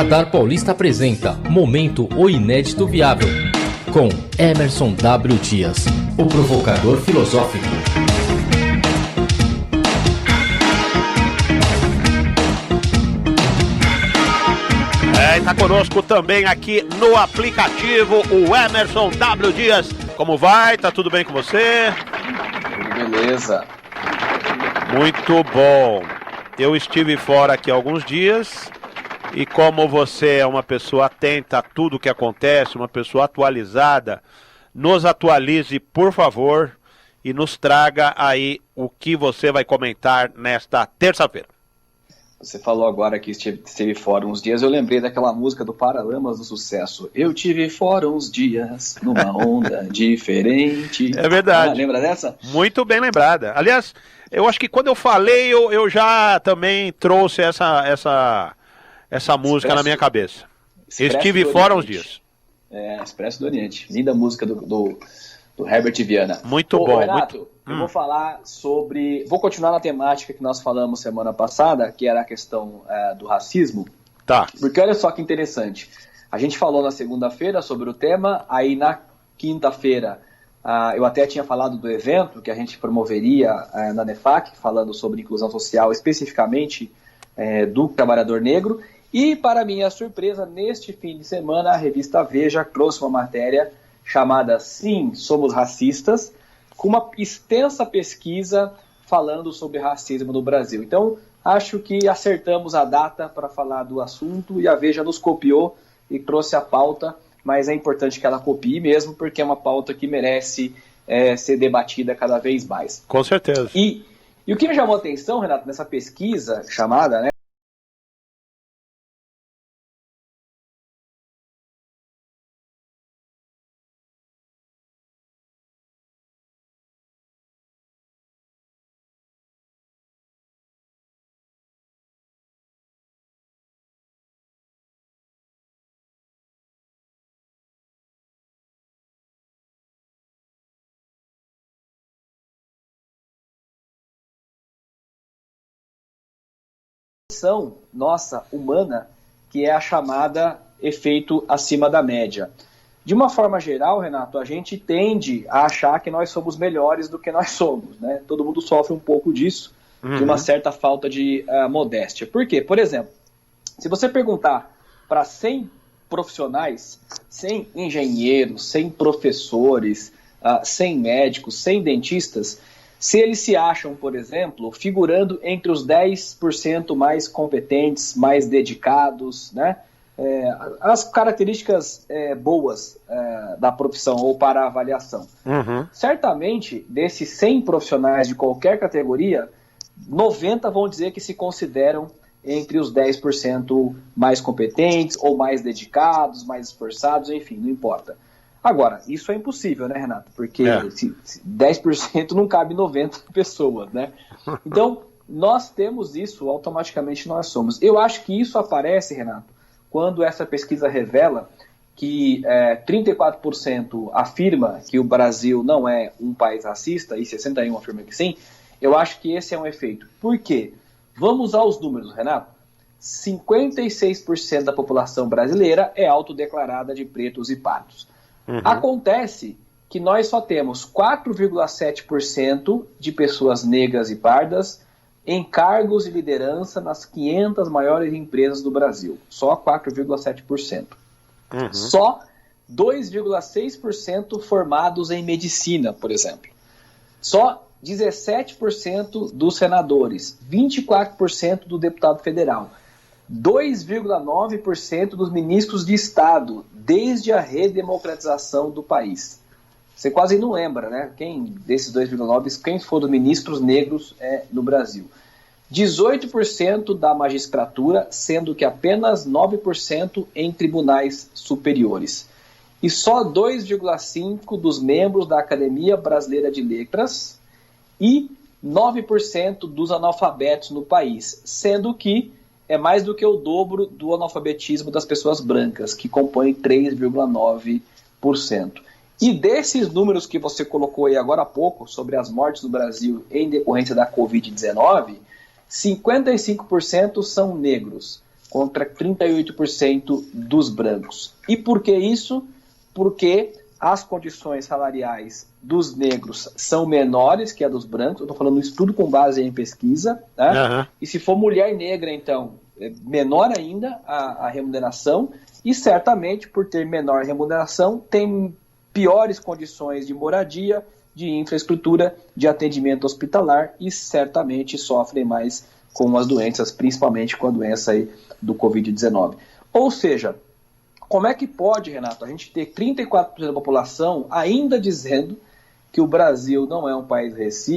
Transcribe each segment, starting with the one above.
Radar Paulista apresenta Momento O Inédito Viável, com Emerson W. Dias, o provocador filosófico. Está conosco também aqui no aplicativo o Emerson W. Dias. Como vai? Tá tudo bem com você? Beleza. Muito bom. Eu estive fora aqui há alguns dias e como você é uma pessoa atenta a tudo que acontece, uma pessoa atualizada, nos atualize, por favor, e nos traga aí o que você vai comentar nesta terça-feira. Você falou agora que esteve fora uns dias, eu lembrei daquela música do Paralamas do Sucesso. Eu tive fora uns dias, numa onda diferente. É verdade. Lembra dessa? Muito bem lembrada. Aliás, eu acho que quando eu falei, eu já também trouxe essa música na minha cabeça. Estive fora uns dias. Expresso do Oriente. Linda música do Herbert Viana. Muito bom. Renato, eu vou falar sobre... Vou continuar na temática que nós falamos semana passada, que era a questão do racismo. Tá. Porque olha só que interessante. A gente falou na segunda-feira sobre o tema, aí na quinta-feira eu até tinha falado do evento que a gente promoveria na NEFAC, falando sobre inclusão social, especificamente do trabalhador negro. E, para minha surpresa, neste fim de semana, a revista Veja trouxe uma matéria chamada Sim, Somos Racistas, com uma extensa pesquisa falando sobre racismo no Brasil. Então, acho que acertamos a data para falar do assunto e a Veja nos copiou e trouxe a pauta, mas é importante que ela copie mesmo, porque é uma pauta que merece ser debatida cada vez mais. Com certeza. E o que me chamou a atenção, Renato, nessa pesquisa chamada, né, nossa, humana, que é a chamada efeito acima da média. De uma forma geral, Renato, a gente tende a achar que nós somos melhores do que nós somos, né? Todo mundo sofre um pouco disso, de uma certa falta de modéstia. Por quê? Por exemplo, se você perguntar para 100 profissionais, 100 engenheiros, 100 professores, 100 médicos, 100 dentistas, se eles se acham, por exemplo, figurando entre os 10% mais competentes, mais dedicados, né? As características boas da profissão ou para a avaliação. Certamente, desses 100 profissionais de qualquer categoria, 90 vão dizer que se consideram entre os 10% mais competentes ou mais dedicados, mais esforçados, enfim, não importa. Agora, isso é impossível, né, Renato? Porque 10% não cabe 90 pessoas, né? Então, nós temos isso, automaticamente nós somos. Eu acho que isso aparece, Renato, quando essa pesquisa revela que 34% afirma que o Brasil não é um país racista e 61% afirma que sim. Eu acho que esse é um efeito. Por quê? Vamos aos números, Renato. 56% da população brasileira é autodeclarada de pretos e pardos. Acontece que nós só temos 4,7% de pessoas negras e pardas em cargos de liderança nas 500 maiores empresas do Brasil. Só 4,7%. Só 2,6% formados em medicina, por exemplo. Só 17% dos senadores, 24% do deputado federal, 2,9% dos ministros de Estado, desde a redemocratização do país. Você quase não lembra, né? Quem desses 2,9%, quem foram os ministros negros no Brasil. 18% da magistratura, sendo que apenas 9% em tribunais superiores. E só 2,5% dos membros da Academia Brasileira de Letras e 9% dos analfabetos no país, sendo que é mais do que o dobro do analfabetismo das pessoas brancas, que compõem 3,9%. E desses números que você colocou aí agora há pouco, sobre as mortes no Brasil em decorrência da Covid-19, 55% são negros, contra 38% dos brancos. E por que isso? Porque as condições salariais dos negros são menores que a dos brancos. Eu estou falando isso tudo com base em pesquisa. Né? E se for mulher negra, então, é menor ainda a remuneração. E certamente, por ter menor remuneração, tem piores condições de moradia, de infraestrutura, de atendimento hospitalar e certamente sofrem mais com as doenças, principalmente com a doença aí do Covid-19. Ou seja, como é que pode, Renato, a gente ter 34% da população ainda dizendo que o Brasil não é um país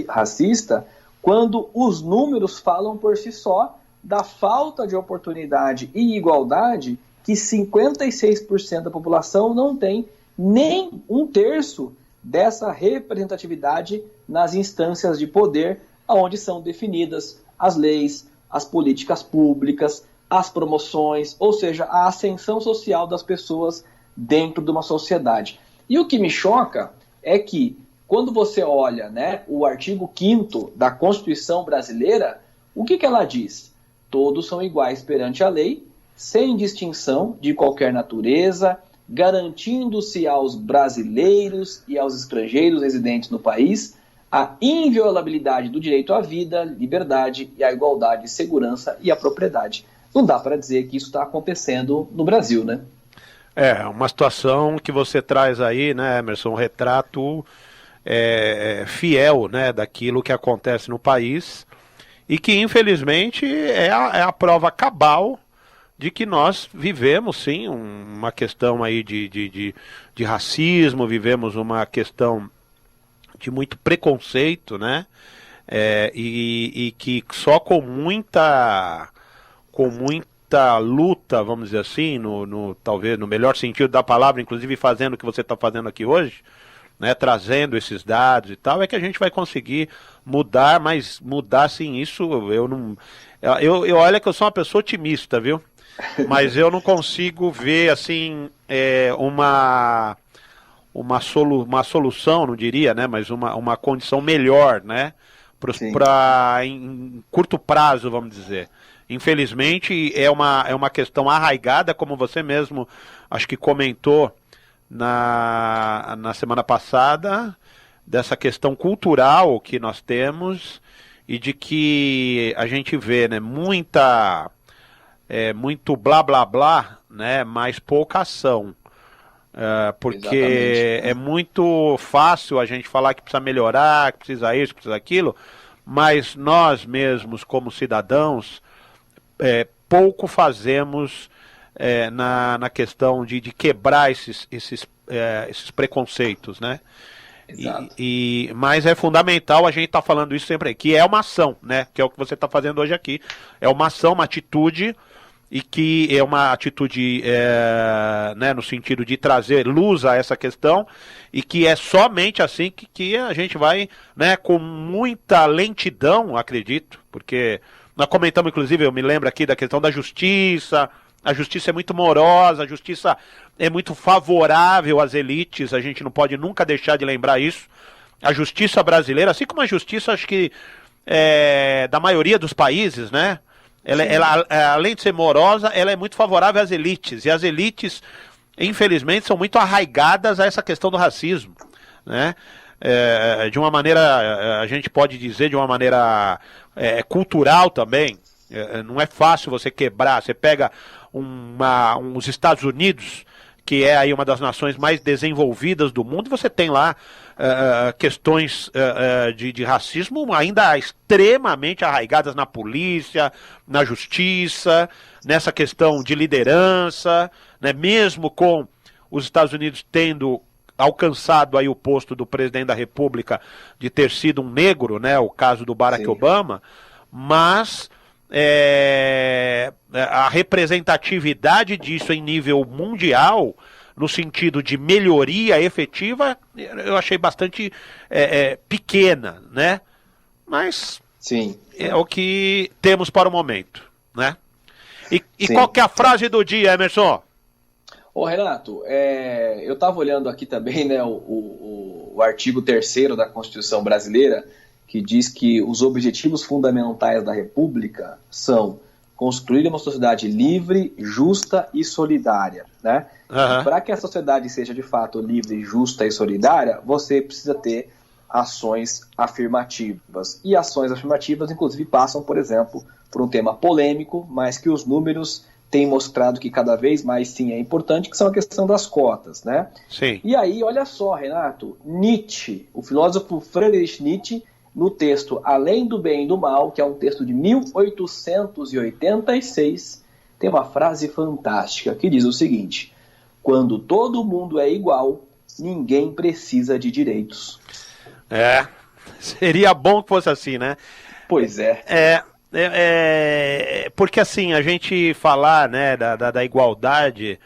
racista, quando os números falam por si só da falta de oportunidade e igualdade que 56% da população não tem nem um terço dessa representatividade nas instâncias de poder, onde são definidas as leis, as políticas públicas, as promoções, ou seja, a ascensão social das pessoas dentro de uma sociedade. E o que me choca é que, quando você olha, né, o artigo 5º da Constituição brasileira, o que ela diz? Todos são iguais perante a lei, sem distinção de qualquer natureza, garantindo-se aos brasileiros e aos estrangeiros residentes no país a inviolabilidade do direito à vida, liberdade e à igualdade, segurança e à propriedade. Não dá para dizer que isso está acontecendo no Brasil, né? É, uma situação que você traz aí, né, Emerson, um retrato fiel, né, daquilo que acontece no país e que, infelizmente, é a prova cabal de que nós vivemos, sim, uma questão aí de racismo, vivemos uma questão de muito preconceito, né, e que só com muita luta, vamos dizer assim, talvez no melhor sentido da palavra, inclusive fazendo o que você está fazendo aqui hoje, né, trazendo esses dados e tal, é que a gente vai conseguir mudar, mas mudar, sim, isso, eu olha que eu sou uma pessoa otimista, viu? Mas eu não consigo ver, assim, uma solução, não diria, né, mas uma condição melhor, né, em curto prazo, vamos dizer. Infelizmente, é uma questão arraigada, como você mesmo, acho que comentou na semana passada, dessa questão cultural que nós temos e de que a gente vê, né, muito blá blá blá, né, mas pouca ação. Porque exatamente, é muito fácil a gente falar que precisa melhorar, que precisa isso, que precisa aquilo, mas nós mesmos, como cidadãos, pouco fazemos na questão de quebrar esses preconceitos, né? Mas é fundamental a gente estar falando isso sempre aí, que é uma ação, né? Que é o que você está fazendo hoje aqui. É uma ação, uma atitude, e que é uma atitude né, no sentido de trazer luz a essa questão, e que é somente assim que a gente vai, né, com muita lentidão, acredito, porque nós comentamos, inclusive, eu me lembro aqui da questão da justiça. A justiça é muito morosa, a justiça é muito favorável às elites, a gente não pode nunca deixar de lembrar isso. A justiça brasileira, assim como a justiça, acho que da maioria dos países, né? Ela, além de ser morosa, ela é muito favorável às elites. E as elites, infelizmente, são muito arraigadas a essa questão do racismo, né? De uma maneira, a gente pode dizer, de uma maneira cultural também. Não é fácil você quebrar. Você pega os Estados Unidos, que é aí uma das nações mais desenvolvidas do mundo, e você tem lá questões de racismo ainda extremamente arraigadas na polícia, na justiça, nessa questão de liderança, né? Mesmo com os Estados Unidos tendo alcançado aí o posto do presidente da República de ter sido um negro, né? O caso do Barack Obama, mas a representatividade disso em nível mundial, no sentido de melhoria efetiva, eu achei bastante pequena, né? Mas sim, é o que temos para o momento, né? E qual que é a frase do dia, Emerson? Ô Renato, eu estava olhando aqui também, né, o artigo 3º da Constituição Brasileira, que diz que os objetivos fundamentais da República são construir uma sociedade livre, justa e solidária, né? Para que a sociedade seja de fato livre, justa e solidária, você precisa ter ações afirmativas. E ações afirmativas, inclusive, passam, por exemplo, por um tema polêmico, mas que os números têm mostrado que cada vez mais sim é importante, que são a questão das cotas, né? Sim. E aí, olha só, Renato, Nietzsche, o filósofo Friedrich Nietzsche, no texto Além do Bem e do Mal, que é um texto de 1886, tem uma frase fantástica que diz o seguinte: quando todo mundo é igual, ninguém precisa de direitos. Seria bom que fosse assim, né? Pois é. Porque assim, a gente falar, né, da igualdade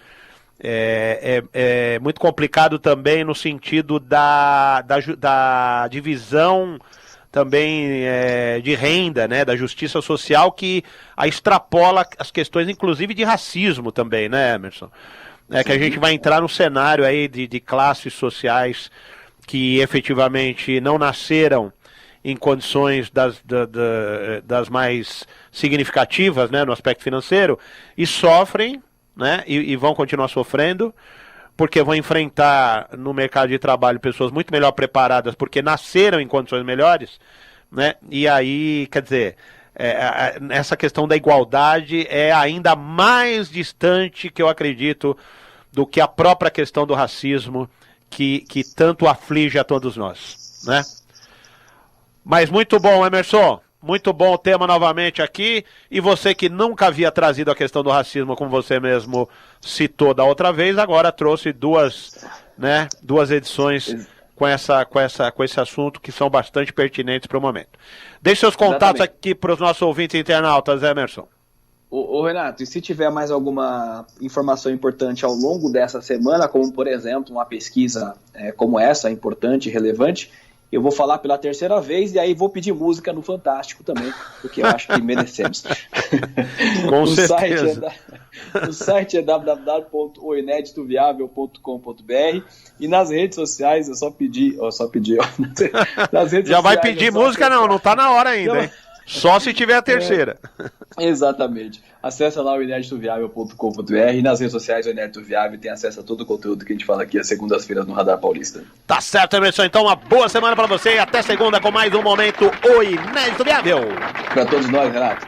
é muito complicado também no sentido da divisão também de renda, né, da justiça social, que extrapola as questões, inclusive, de racismo também, né, Emerson? Que a gente vai entrar no cenário aí de classes sociais que efetivamente não nasceram em condições das mais significativas, né, no aspecto financeiro, e sofrem, né, e vão continuar sofrendo, porque vão enfrentar no mercado de trabalho pessoas muito melhor preparadas, porque nasceram em condições melhores, né, e aí, quer dizer, essa questão da igualdade é ainda mais distante, que eu acredito, do que a própria questão do racismo, que tanto aflige a todos nós, né? Mas muito bom, Emerson, muito bom o tema novamente aqui, e você que nunca havia trazido a questão do racismo, como você mesmo citou da outra vez, agora trouxe duas edições com esse assunto, que são bastante pertinentes para o momento. Deixe seus contatos aqui para os nossos ouvintes internautas, Emerson. Ô Renato, e se tiver mais alguma informação importante ao longo dessa semana, como por exemplo uma pesquisa como essa, importante e relevante, eu vou falar pela terceira vez e aí vou pedir música no Fantástico também, porque eu acho que merecemos. Com certeza. O site é www.oineditoviavel.com.br e nas redes sociais nas redes Já sociais, vai pedir música? Não tá na hora ainda, hein? Só se tiver a terceira. Exatamente. Acesse lá o ineditoviavel.com.br e nas redes sociais o Inédito Viável tem acesso a todo o conteúdo que a gente fala aqui às segundas-feiras no Radar Paulista. Tá certo, Emerson. Então uma boa semana para você e até segunda com mais um momento O Inédito Viável. Para todos nós, Renato.